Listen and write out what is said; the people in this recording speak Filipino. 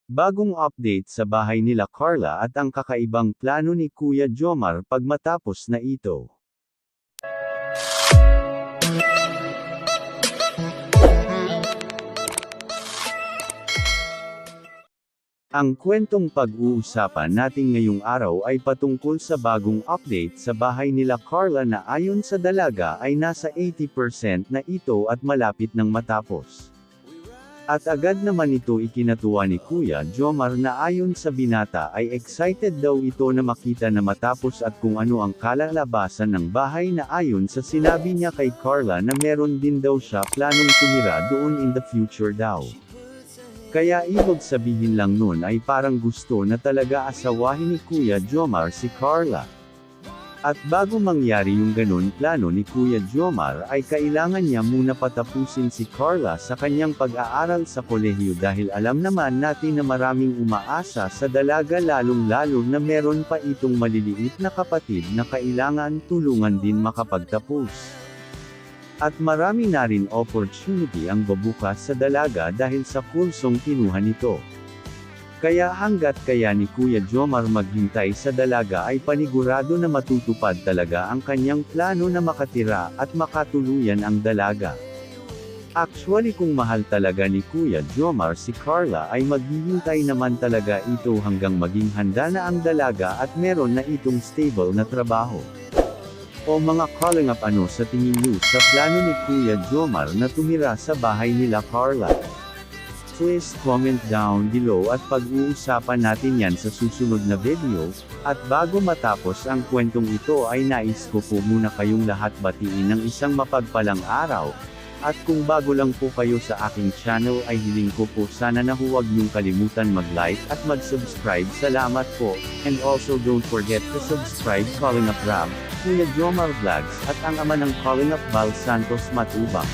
Bagong update sa bahay nila Carla at ang kakaibang plano ni Kuya Jomar pagmatapos na ito. Ang kwentong pag-uusapan natin ngayong araw ay patungkol sa bagong update sa bahay nila Carla na ayon sa dalaga ay nasa 80% na ito at malapit nang matapos. At agad naman ito ikinatuwa ni Kuya Jomar na ayon sa binata ay excited daw ito na makita na matapos at kung ano ang kalalabasan ng bahay na ayon sa sinabi niya kay Carla na meron din daw siya planong tumira doon in the future daw. Kaya ibig sabihin lang nun ay parang gusto na talaga asawahin ni Kuya Jomar si Carla. At bago mangyari yung ganun plano ni Kuya Jomar ay kailangan niya muna patapusin si Carla sa kanyang pag-aaral sa kolehiyo dahil alam naman natin na maraming umaasa sa dalaga lalong-lalo na meron pa itong maliliit na kapatid na kailangan tulungan din makapagtapos. At marami na rin opportunity ang babukas sa dalaga dahil sa kursong kinuha nito. Kaya hanggat kaya ni Kuya Jomar maghintay sa dalaga ay panigurado na matutupad talaga ang kanyang plano na makatira at makatuluyan ang dalaga. Actually kung mahal talaga ni Kuya Jomar si Carla ay maghihintay naman talaga ito hanggang maging handa na ang dalaga at meron na itong stable na trabaho. O mga calling up ano sa tingin niyo sa plano ni Kuya Jomar na tumira sa bahay nila Carla? Please comment down below at pag-uusapan natin yan sa susunod na video, at bago matapos ang kwentong ito ay nais ko po muna kayong lahat batiin ng isang mapagpalang araw, at kung bago lang po kayo sa aking channel ay hiling ko po sana na huwag niyong kalimutan mag-like at mag-subscribe. Salamat po, and also don't forget to subscribe Calling Up Rab, Kuya Jomar Vlogs at ang ama ng Calling Up Bal Santos Matubang.